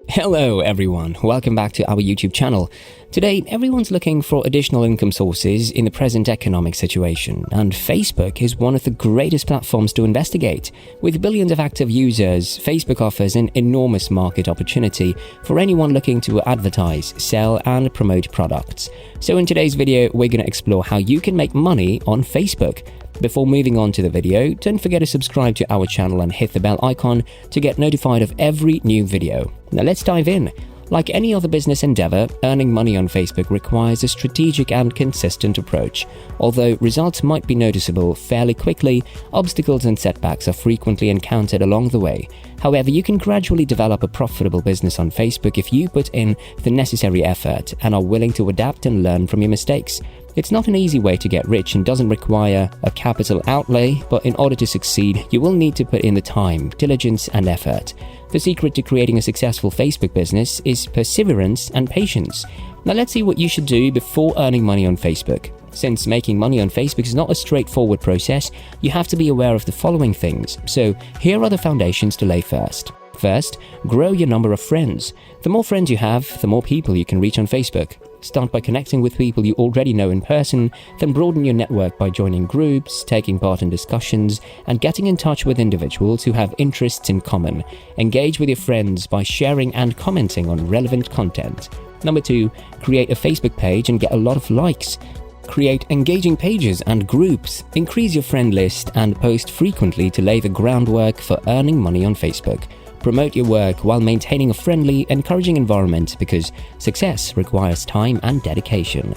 Hello everyone, welcome back to our YouTube channel. Today, everyone's looking for additional income sources in the present economic situation, and Facebook is one of the greatest platforms to investigate. With billions of active users, Facebook offers an enormous market opportunity for anyone looking to advertise, sell, and promote products. So in today's video, we're going to explore how you can make money on Facebook. Before moving on to the video, don't forget to subscribe to our channel and hit the bell icon to get notified of every new video. Now let's dive in. Like any other business endeavor, earning money on Facebook requires a strategic and consistent approach. Although results might be noticeable fairly quickly, obstacles and setbacks are frequently encountered along the way. However, you can gradually develop a profitable business on Facebook if you put in the necessary effort and are willing to adapt and learn from your mistakes. It's not an easy way to get rich and doesn't require a capital outlay, but in order to succeed, you will need to put in the time, diligence, and effort. The secret to creating a successful Facebook business is perseverance and patience. Now let's see what you should do before earning money on Facebook. Since making money on Facebook is not a straightforward process, you have to be aware of the following things. So here are the foundations to lay first. First, grow your number of friends. The more friends you have, the more people you can reach on Facebook. Start by connecting with people you already know in person, then broaden your network by joining groups, taking part in discussions, and getting in touch with individuals who have interests in common. Engage with your friends by sharing and commenting on relevant content. Number 2, create a Facebook page and get a lot of likes. Create engaging pages and groups. Increase your friend list and post frequently to lay the groundwork for earning money on Facebook. Promote your work while maintaining a friendly, encouraging environment because success requires time and dedication.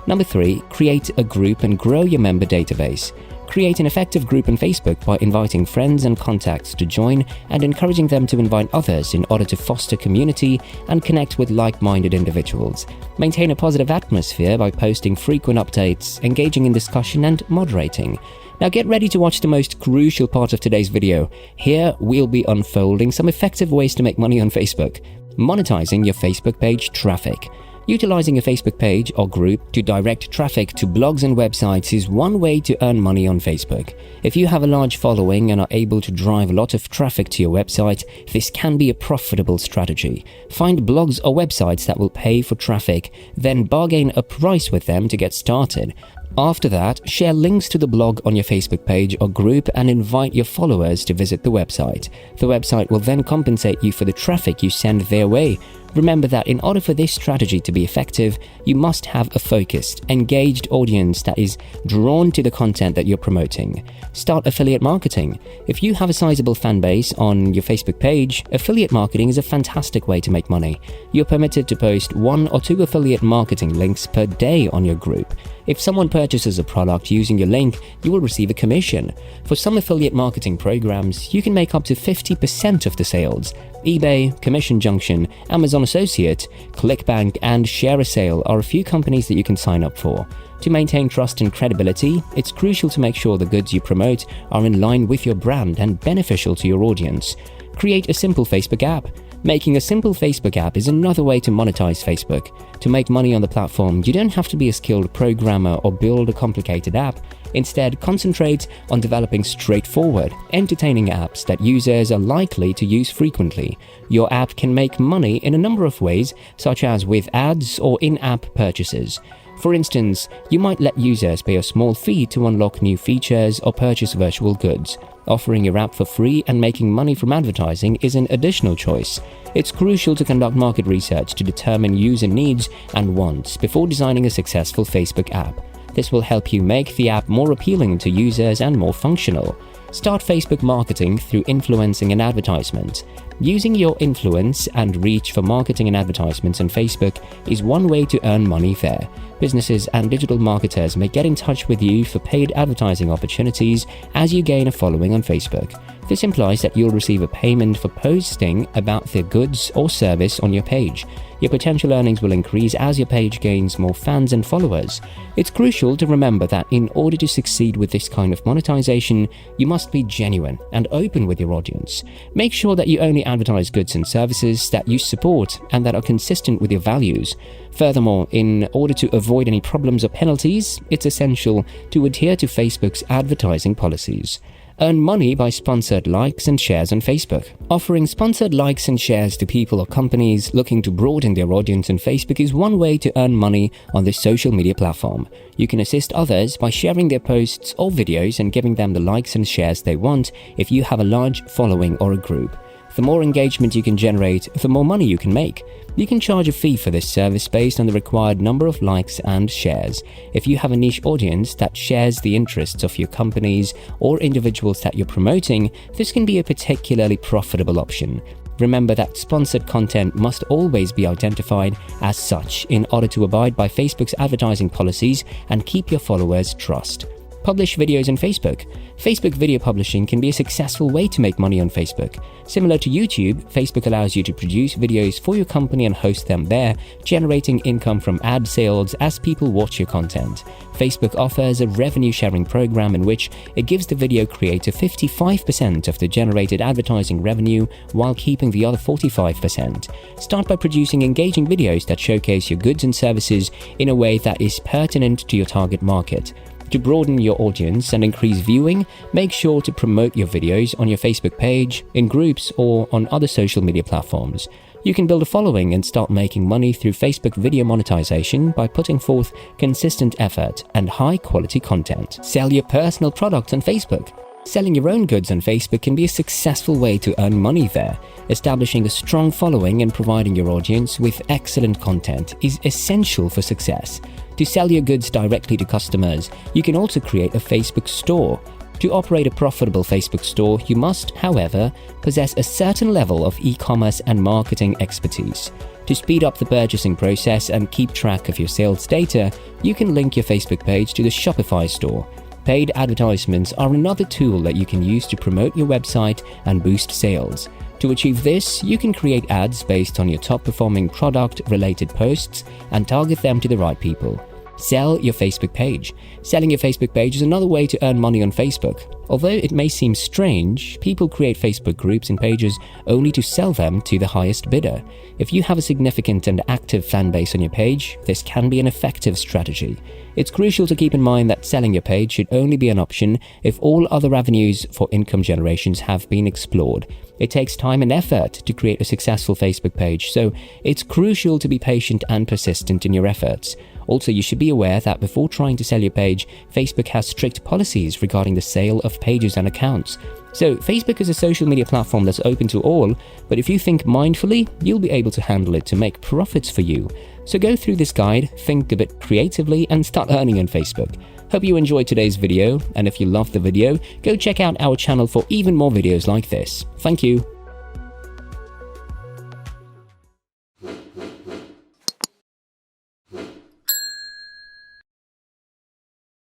Number 3, create a group and grow your member database. Create an effective group on Facebook by inviting friends and contacts to join and encouraging them to invite others in order to foster community and connect with like-minded individuals. Maintain a positive atmosphere by posting frequent updates, engaging in discussion, and moderating. Now get ready to watch the most crucial part of today's video. Here we'll be unfolding some effective ways to make money on Facebook. Monetizing your Facebook page traffic. Utilizing a Facebook page or group to direct traffic to blogs and websites is one way to earn money on Facebook. If you have a large following and are able to drive a lot of traffic to your website, this can be a profitable strategy. Find blogs or websites that will pay for traffic, then bargain a price with them to get started. After that, share links to the blog on your Facebook page or group and invite your followers to visit the website. The website will then compensate you for the traffic you send their way. Remember that in order for this strategy to be effective, you must have a focused, engaged audience that is drawn to the content that you're promoting. Start affiliate marketing. If you have a sizable fan base on your Facebook page, affiliate marketing is a fantastic way to make money. You're permitted to post 1 or 2 affiliate marketing links per day on your group. If someone purchases a product using your link, you will receive a commission. For some affiliate marketing programs, you can make up to 50% of the sales. eBay, Commission Junction, Amazon Associate, ClickBank, and Share a Sale are a few companies that you can sign up for. To maintain trust and credibility, it's crucial to make sure the goods you promote are in line with your brand and beneficial to your audience. Create a simple Facebook app. Making a simple Facebook app is another way to monetize Facebook. To make money on the platform, you don't have to be a skilled programmer or build a complicated app. Instead, concentrate on developing straightforward, entertaining apps that users are likely to use frequently. Your app can make money in a number of ways, such as with ads or in-app purchases. For instance, you might let users pay a small fee to unlock new features or purchase virtual goods. Offering your app for free and making money from advertising is an additional choice. It's crucial to conduct market research to determine user needs and wants before designing a successful Facebook app. This will help you make the app more appealing to users and more functional. Start Facebook marketing through influencing and advertisement. Using your influence and reach for marketing and advertisements on Facebook is one way to earn money there. Businesses and digital marketers may get in touch with you for paid advertising opportunities as you gain a following on Facebook. This implies that you'll receive a payment for posting about their goods or service on your page. Your potential earnings will increase as your page gains more fans and followers. It's crucial to remember that in order to succeed with this kind of monetization, you must be genuine and open with your audience. Make sure that you only advertise goods and services that you support and that are consistent with your values. Furthermore, in order to avoid any problems or penalties, it's essential to adhere to Facebook's advertising policies. Earn money by sponsored likes and shares on Facebook. Offering sponsored likes and shares to people or companies looking to broaden their audience on Facebook is one way to earn money on this social media platform. You can assist others by sharing their posts or videos and giving them the likes and shares they want if you have a large following or a group. The more engagement you can generate, the more money you can make. You can charge a fee for this service based on the required number of likes and shares. If you have a niche audience that shares the interests of your companies or individuals that you're promoting, this can be a particularly profitable option. Remember that sponsored content must always be identified as such in order to abide by Facebook's advertising policies and keep your followers' trust. Publish videos on Facebook. Facebook video publishing can be a successful way to make money on Facebook. Similar to YouTube, Facebook allows you to produce videos for your company and host them there, generating income from ad sales as people watch your content. Facebook offers a revenue sharing program in which it gives the video creator 55% of the generated advertising revenue while keeping the other 45%. Start by producing engaging videos that showcase your goods and services in a way that is pertinent to your target market. To broaden your audience and increase viewing, make sure to promote your videos on your Facebook page, in groups, or on other social media platforms. You can build a following and start making money through Facebook video monetization by putting forth consistent effort and high-quality content. Sell your personal products on Facebook. Selling your own goods on Facebook can be a successful way to earn money there. Establishing a strong following and providing your audience with excellent content is essential for success. To sell your goods directly to customers, you can also create a Facebook store. To operate a profitable Facebook store, you must, however, possess a certain level of e-commerce and marketing expertise. To speed up the purchasing process and keep track of your sales data, you can link your Facebook page to the Shopify store. Paid advertisements are another tool that you can use to promote your website and boost sales. To achieve this, you can create ads based on your top-performing product-related posts and target them to the right people. Sell your Facebook page. Selling your Facebook page is another way to earn money on Facebook. Although it may seem strange, people create Facebook groups and pages only to sell them to the highest bidder. If you have a significant and active fan base on your page, this can be an effective strategy. It's crucial to keep in mind that selling your page should only be an option if all other avenues for income generations have been explored. It takes time and effort to create a successful Facebook page, so it's crucial to be patient and persistent in your efforts. Also, you should be aware that before trying to sell your page, Facebook has strict policies regarding the sale of pages and accounts. So, Facebook is a social media platform that's open to all, but if you think mindfully, you'll be able to handle it to make profits for you. So go through this guide, think a bit creatively, and start earning on Facebook. Hope you enjoyed today's video, and if you loved the video, go check out our channel for even more videos like this. Thank you.